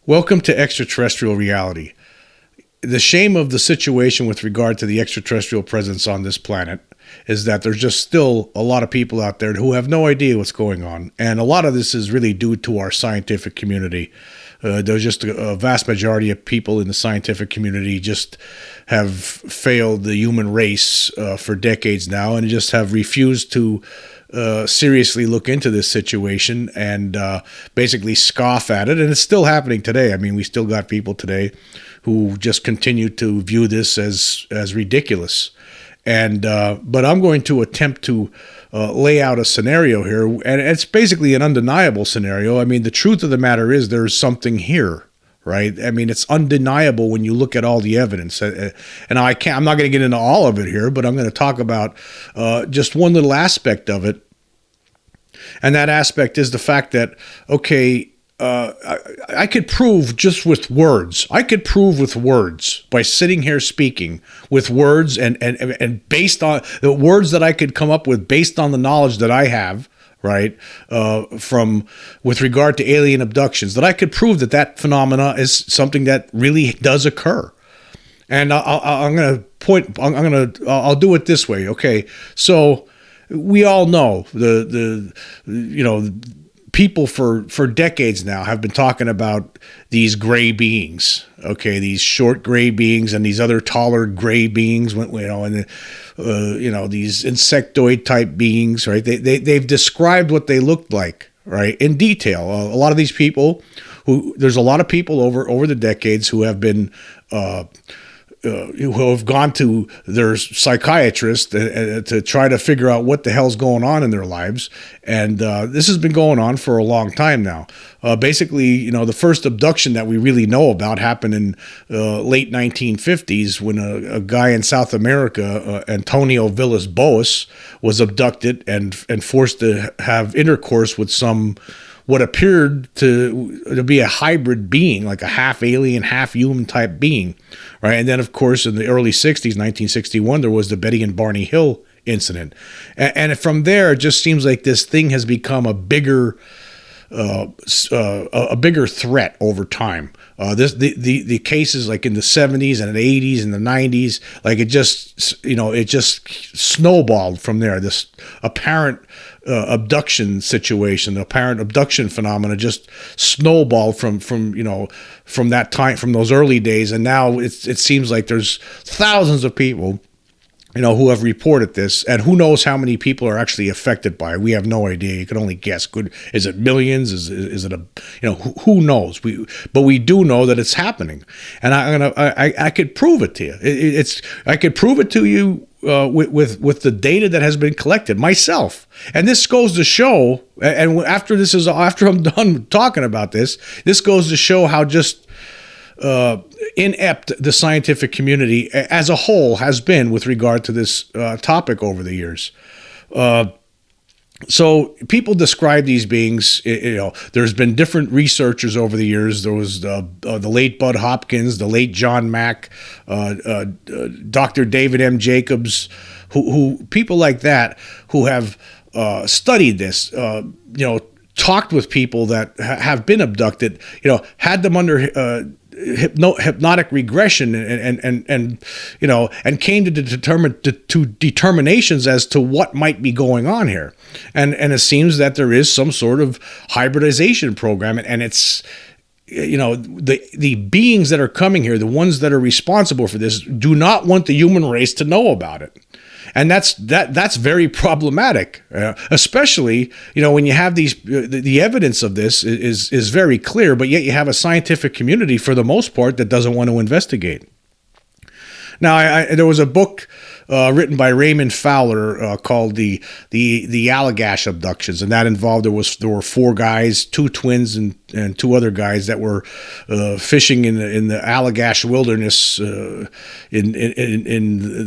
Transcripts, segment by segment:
Welcome to Extraterrestrial Reality. The shame of the situation with regard to the extraterrestrial presence on this planet is that there's just still a lot of people out there who have no idea what's going on. And a lot of this is really due to our scientific community. There's just a vast majority of people in the scientific community just have failed the human race for decades now and just have refused to seriously look into this situation and basically scoff at it. And it's still happening today. I mean, we still got people today who just continue to view this as ridiculous. And but I'm going to attempt to lay out a scenario here, and it's basically an undeniable scenario. I mean, the truth of the matter is there's something here, right? I mean, it's undeniable when you look at all the evidence. And I'm not going to get into all of it here, but I'm going to talk about just one little aspect of it. And that aspect is the fact that, okay, I could prove just with words. I could prove with words by sitting here speaking with words and based on the words that I could come up with based on the knowledge that I have, right, from with regard to alien abductions, that I could prove that phenomena is something that really does occur. And I'll do it this way. Okay, so we all know people for decades now have been talking about these gray beings, okay, these short gray beings and these other taller gray beings, and these insectoid type beings, right? They've described what they looked like, right, in detail. A lot of these people there's a lot of people over the decades who have been who have gone to their psychiatrist to try to figure out what the hell's going on in their lives. And this has been going on for a long time now. Basically, the first abduction that we really know about happened in late 1950s when a guy in South America, Antonio Villas Boas, was abducted and forced to have intercourse with what appeared to be a hybrid being, like a half alien, half human type being, right? And then, of course, in the early 60s, 1961, there was the Betty and Barney Hill incident. And from there, it just seems like this thing has become a bigger threat over time. The cases like in the 70s and the 80s and the 90s, like it just snowballed from there. This apparent abduction situation, the apparent abduction phenomena just snowballed from that time, from those early days, and now it seems like there's thousands of people who have reported this, and who knows how many people are actually affected by it. We have no idea. You can only guess. Is it millions? Is it who knows? But we do know that it's happening, and I could prove it to you. I could prove it to you with the data that has been collected myself. And this goes to show, and after I'm done talking about this goes to show how just inept the scientific community as a whole has been with regard to this topic over the years. So people describe these beings, there's been different researchers over the years. There was the late Bud Hopkins, the late John Mack, Dr. David M. Jacobs, who people like that who have studied this, talked with people that have been abducted, had them under hypnotic regression and came to determinations as to what might be going on here, and it seems that there is some sort of hybridization program, and it's the beings that are coming here, the ones that are responsible for this, do not want the human race to know about it. And that's very problematic, especially when you have the evidence of this is very clear, but yet you have a scientific community for the most part that doesn't want to investigate. Now, there was a book written by Raymond Fowler called the Allagash abductions, and that involved there were 4 guys, 2 twins and 2 other guys that were fishing in the Allagash wilderness in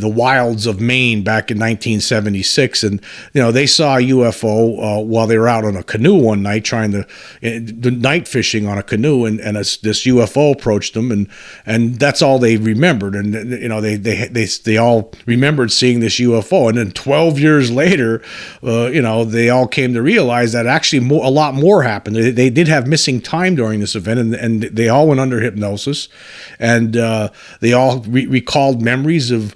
the wilds of Maine back in 1976, and they saw a UFO while they were out on a canoe one night night fishing on a canoe, and this UFO approached them, and that's all they remembered, and they all remembered remembered seeing this UFO. And then 12 years later, they all came to realize that actually a lot more happened. They did have missing time during this event, and they all went under hypnosis, and they all recalled memories of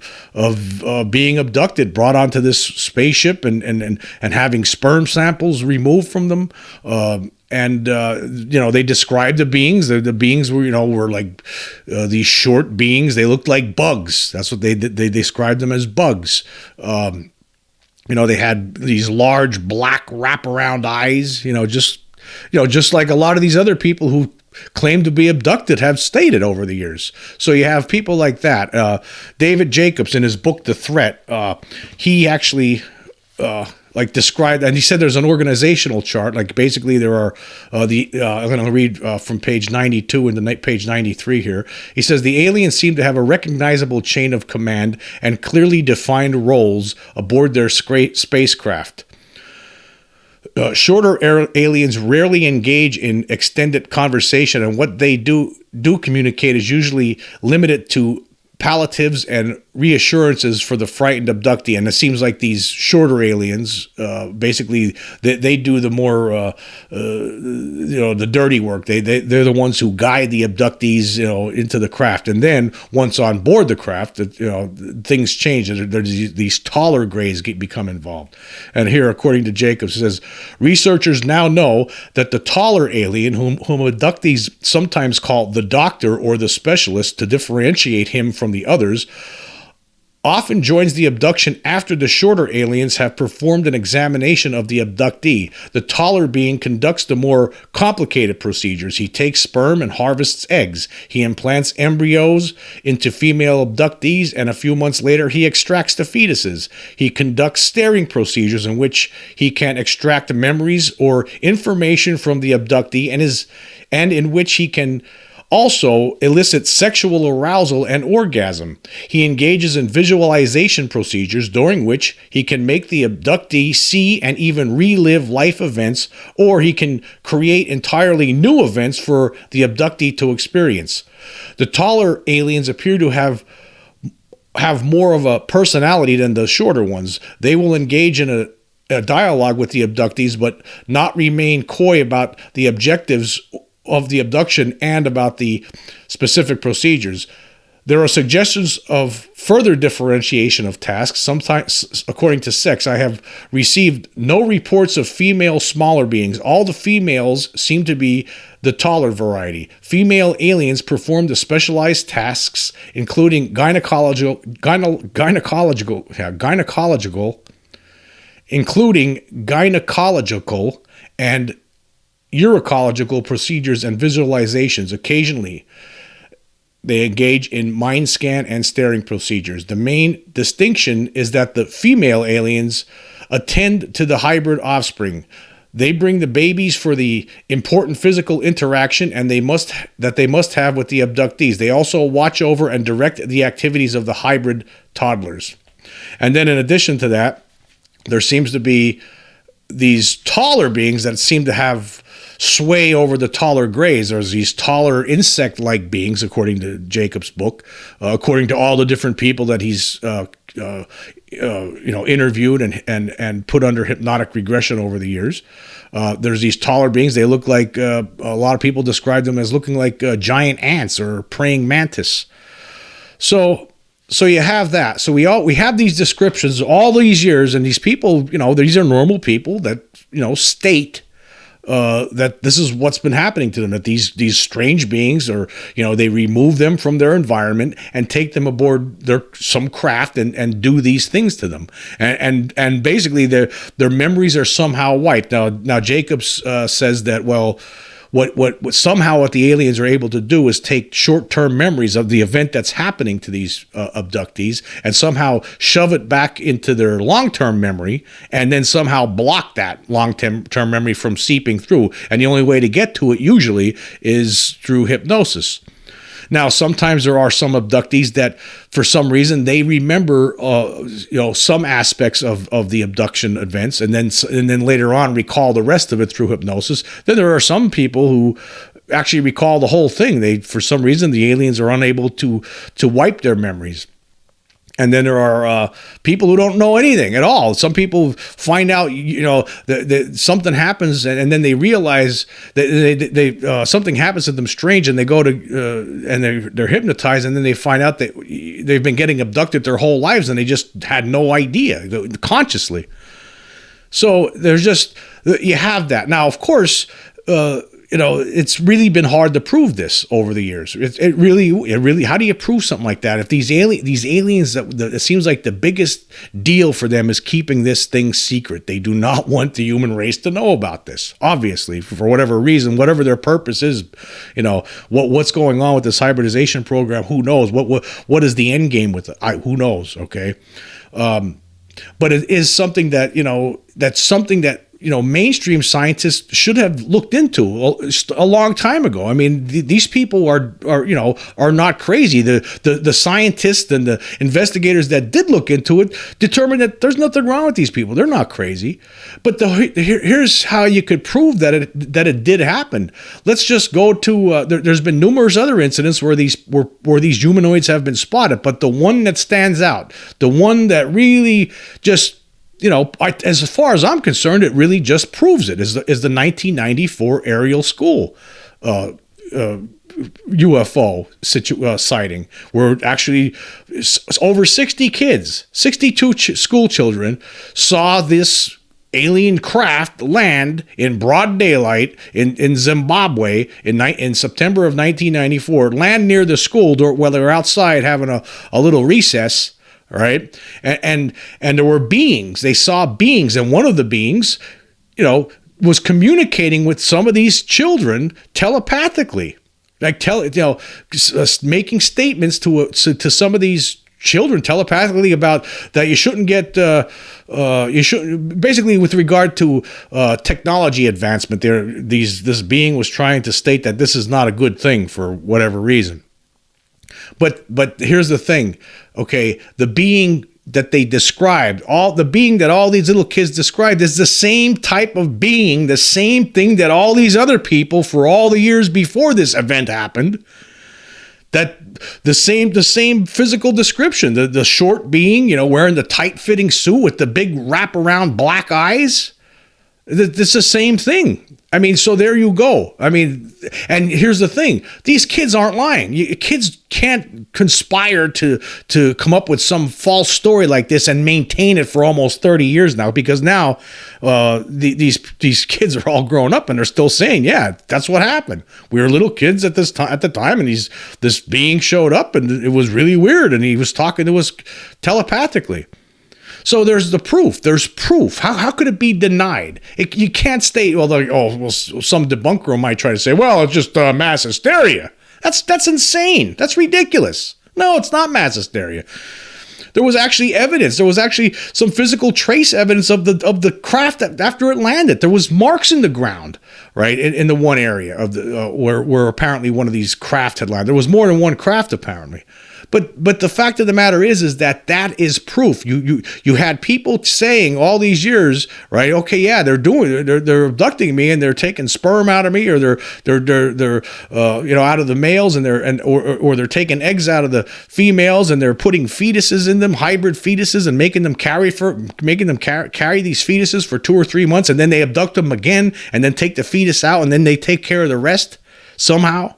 being abducted, brought onto this spaceship, and having sperm samples removed from them. They described the beings. The beings were like these short beings. They looked like bugs. That's what they described them as, bugs. They had these large black wraparound eyes. Just like a lot of these other people who claim to be abducted have stated over the years. So you have people like that. David Jacobs, in his book The Threat, he actually described, and he said there's an organizational chart. Like basically there are I'm going to read from page 92 into page 93 here. He says the aliens seem to have a recognizable chain of command and clearly defined roles aboard their spacecraft. Shorter aliens rarely engage in extended conversation, and what they do communicate is usually limited to palliatives and reassurances for the frightened abductee. And it seems like these shorter aliens, basically, they do the more, the dirty work. They're the ones who guide the abductees, into the craft. And then once on board the craft, things change. There's these taller grays become involved. And here, according to Jacobs, it says, researchers now know that the taller alien, whom abductees sometimes call the doctor or the specialist to differentiate him from the others, often joins the abduction after the shorter aliens have performed an examination of the abductee. The taller being conducts the more complicated procedures. He takes sperm and harvests eggs. He implants embryos into female abductees, and a few months later he extracts the fetuses. He conducts staring procedures in which he can extract memories or information from the abductee, and in which he can also elicit sexual arousal and orgasm. He engages in visualization procedures during which he can make the abductee see and even relive life events, or he can create entirely new events for the abductee to experience. The taller aliens appear to have more of a personality than the shorter ones. They will engage in a dialogue with the abductees, but not remain coy about the objectives of the abduction and about the specific procedures. There are suggestions of further differentiation of tasks, sometimes according to sex. I have received no reports of female smaller beings. All the females seem to be the taller variety. Female aliens perform the specialized tasks, including gynecological and urological procedures and visualizations. Occasionally, they engage in mind scan and staring procedures. The main distinction is that the female aliens attend to the hybrid offspring. They bring the babies for the important physical interaction and they must have with the abductees. They also watch over and direct the activities of the hybrid toddlers. And then in addition to that, there seems to be these taller beings that seem to have sway over the taller grays. There's these taller insect-like beings, according to Jacob's book, according to all the different people that he's interviewed and put under hypnotic regression over the years. There's these taller beings. They look like a lot of people describe them as looking like giant ants or praying mantis. So you have that. So we have these descriptions all these years, and these people, these are normal people that state that this is what's been happening to them, that these strange beings are, they remove them from their environment and take them aboard some craft and do these things to them. And basically their memories are somehow wiped. Now Jacobs says that, well, what somehow what the aliens are able to do is take short-term memories of the event that's happening to these abductees and somehow shove it back into their long-term memory and then somehow block that long-term memory from seeping through. And the only way to get to it usually is through hypnosis. Now, sometimes there are some abductees that, for some reason, they remember, some aspects of the abduction events, and then later on recall the rest of it through hypnosis. Then there are some people who actually recall the whole thing. For some reason, the aliens are unable to wipe their memories. And then there are people who don't know anything at all. Some people find out, that something happens, and then they realize that they something happens to them strange, and they go to and they're hypnotized, and then they find out that they've been getting abducted their whole lives, and they just had no idea consciously. So you have that now. Of course, it's really been hard to prove this over the years. It really. How do you prove something like that? If these aliens, it seems like the biggest deal for them is keeping this thing secret. They do not want the human race to know about this. Obviously, for whatever reason, whatever their purpose is, what's going on with this hybridization program? Who knows? What is the end game with it? Who knows? Okay, but it is something that that's something that mainstream scientists should have looked into a long time ago. I mean, these people are not crazy. The scientists and the investigators that did look into it determined that there's nothing wrong with these people. They're not crazy. But here's how you could prove that it did happen. Let's just go to there's been numerous other incidents where these humanoids have been spotted, but the one that stands out, the one that really just as far as I'm concerned, it really just proves it, is the 1994 Ariel school UFO sighting, where actually over 60 kids, 62 school children saw this alien craft land in broad daylight in Zimbabwe in September of 1994, land near the school while they were outside having a little recess. Right. And there were beings. They saw beings. And one of the beings, was communicating with some of these children telepathically, making statements to some of these children telepathically about that you shouldn't get, basically with regard to technology advancement. This being was trying to state that this is not a good thing for whatever reason. But here's the thing, okay? The being that they described, the being that all these little kids described, is the same type of being, the same thing that all these other people for all the years before this event happened. That the same physical description, the short being, wearing the tight-fitting suit with the big wraparound black eyes. It's the same thing. I mean, so there you go. I mean, and here's the thing. These kids aren't lying. Kids can't conspire to come up with some false story like this and maintain it for almost 30 years now, because now these kids are all grown up and they're still saying, yeah, that's what happened. We were little kids at the time, and this being showed up, and it was really weird, and he was talking to us telepathically. So there's the proof. There's proof. How could it be denied? You can't state, some debunker might try to say, well, it's just mass hysteria. That's insane. That's ridiculous. No, it's not mass hysteria. There was actually evidence. There was actually some physical trace evidence of the craft after it landed. There was marks in the ground, right, in the one area of the where apparently one of these craft had landed. There was more than one craft apparently. But the fact of the matter is that is proof. You had people saying all these years, right? Okay, yeah, they're abducting me, and they're taking sperm out of me, or they're out of the males, and they're taking eggs out of the females, and they're putting fetuses in them, hybrid fetuses, and making them carry these fetuses for 2 or 3 months, and then they abduct them again, and then take the fetus out, and then they take care of the rest somehow.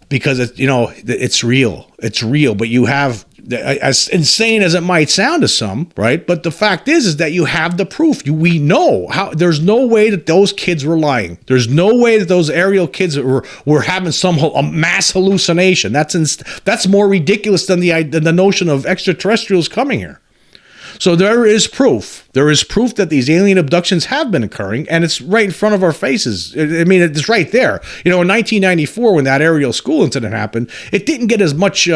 Because it's real. It's real. But you have, as insane as it might sound to some, right? But the fact is that you have the proof. We know how. There's no way that those kids were lying. There's no way that those Ariel kids were having a mass hallucination. That's more ridiculous than the notion of extraterrestrials coming here. So there is proof. There is proof that these alien abductions have been occurring, and it's right in front of our faces. I mean, it's right there. In 1994, when that Ariel school incident happened, it didn't get as much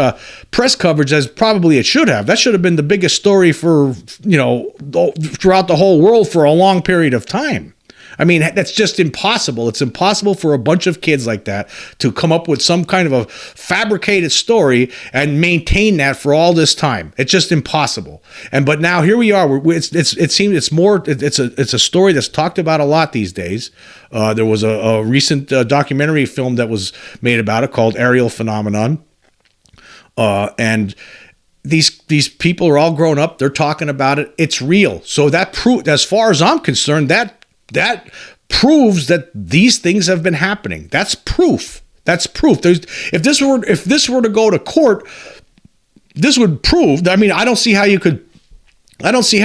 press coverage as probably it should have. That should have been the biggest story for, throughout the whole world for a long period of time. I mean, that's just impossible. It's impossible for a bunch of kids like that to come up with some kind of a fabricated story and maintain that for all this time. It's just impossible. But now here we are. It's a story that's talked about a lot these days. There was a recent documentary film that was made about it called Ariel Phenomenon, and these people are all grown up. They're talking about it. It's real. So that as far as I'm concerned, that proves that these things have been happening. That's proof. That's proof. If this were to go to court, this would prove. I mean, I don't see how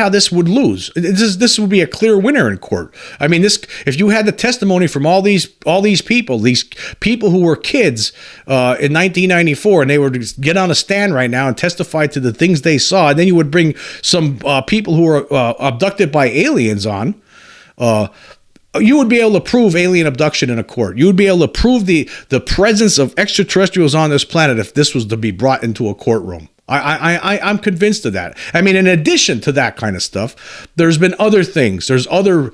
this would lose. This would be a clear winner in court. I mean, if you had the testimony from all these people who were kids in 1994, and they were to get on a stand right now and testify to the things they saw, and then you would bring some people who were abducted by aliens on. You would be able to prove alien abduction in a court. You would be able to prove the presence of extraterrestrials on this planet if this was to be brought into a courtroom. I'm convinced of that. I mean, in addition to that kind of stuff, there's been other things. There's other.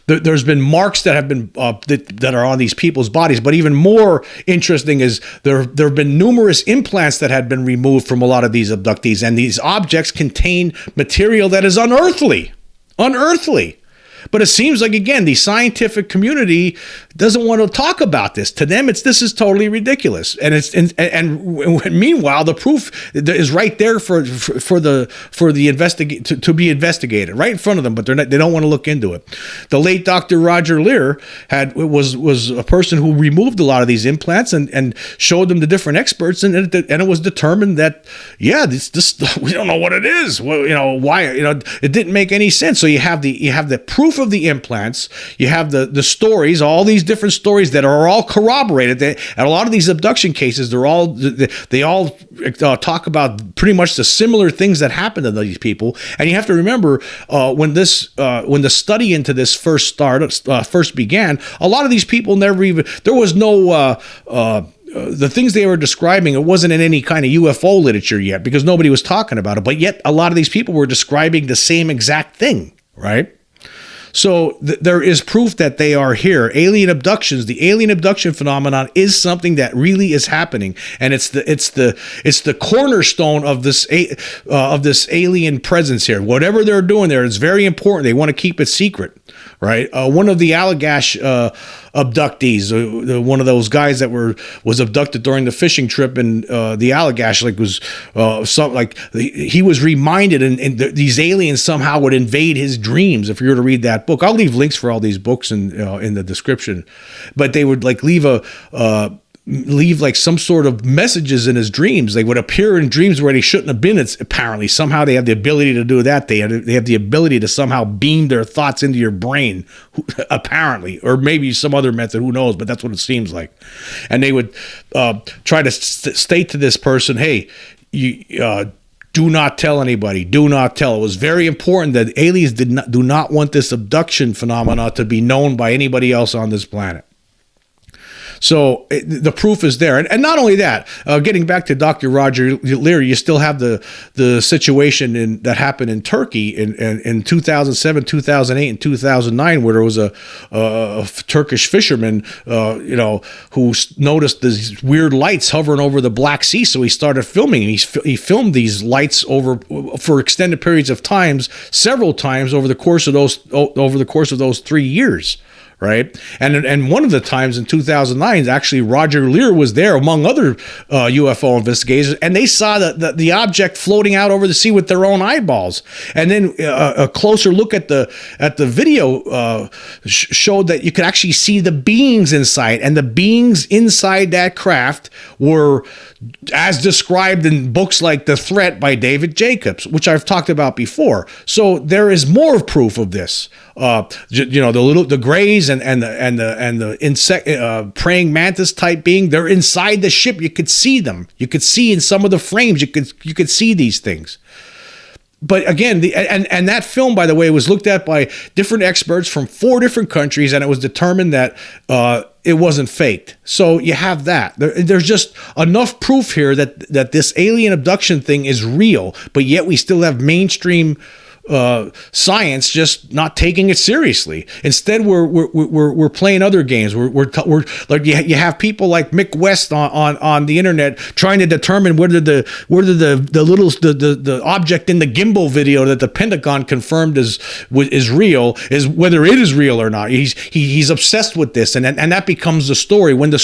There's been marks that have been that are on these people's bodies. But even more interesting is there have been numerous implants that had been removed from a lot of these abductees, and these objects contain material that is unearthly. Unearthly. But it seems like, again, the scientific community doesn't want to talk about this. To them, this is totally ridiculous. And meanwhile, the proof is right there for the to be investigated, right in front of them. But they don't want to look into it. The late Dr. Roger Lear was a person who removed a lot of these implants and showed them to different experts, and it was determined that this we don't know what it is. Well, why? It didn't make any sense. So you have the proof of the implants, you have the stories, all these different stories that are all corroborated. And a lot of these abduction cases, they all talk about pretty much the similar things that happened to these people. And you have to remember when the study into this first began, a lot of these people there was no the things they were describing, it wasn't in any kind of UFO literature yet because nobody was talking about it. But yet a lot of these people were describing the same exact thing, right? So there is proof that they are here. Alien abductions, the alien abduction phenomenon is something that really is happening, and it's the cornerstone of this alien presence here. Whatever they're doing there, it's very important. They want to keep it secret, right? One of the Allagash abductees, one of those guys that was abducted during the fishing trip in the Allagash, he was reminded, and these aliens somehow would invade his dreams. If you were to read that book, I'll leave links for all these books in the description, but they would leave some sort of messages in his dreams. They would appear in dreams where they shouldn't have been. It's apparently somehow they have the ability to do that. They have the ability to somehow beam their thoughts into your brain, apparently, or maybe some other method, who knows, but that's what it seems like. And they would try to state to this person, hey, you do not tell anybody. Do not tell. It was very important that aliens do not want this abduction phenomena to be known by anybody else on this planet. So the proof is there. And not only that, getting back to Dr. Roger Lear, you still have the situation that happened in Turkey in 2007, 2008, and 2009, where there was a Turkish fisherman, who noticed these weird lights hovering over the Black Sea. So he started filming. He filmed these lights for extended periods of times, several times over the course of those 3 years. Right, and one of the times in 2009, actually Roger Lear was there among other UFO investigators, and they saw the object floating out over the sea with their own eyeballs. And then a closer look at the video showed that you could actually see the beings inside, and the beings inside that craft were as described in books like The Threat by David Jacobs, which I've talked about before. So there is more proof of this. The grays and the insect praying mantis type being, they're inside the ship. You could see them. You could see in some of the frames. You could see these things. But again, and that film, by the way, was looked at by different experts from 4 different countries, and it was determined that it wasn't faked. So you have that. There's just enough proof here that this alien abduction thing is real, but yet we still have mainstream science just not taking it seriously. Instead, we're playing other games. We're like you have people like Mick West on the internet trying to determine whether the object in the gimbal video that the Pentagon confirmed is real, is whether it is real or not. He's obsessed with this, and that becomes the story. When the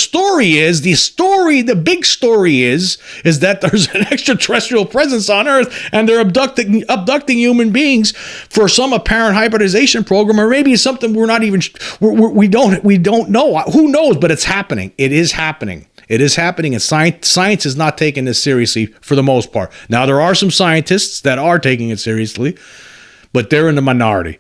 big story is that there's an extraterrestrial presence on Earth and they're abducting human beings for some apparent hybridization program, or maybe something we don't know. Who knows? But it's happening. It is happening. It is happening, and science is not taking this seriously for the most part. Now, there are some scientists that are taking it seriously, but they're in the minority.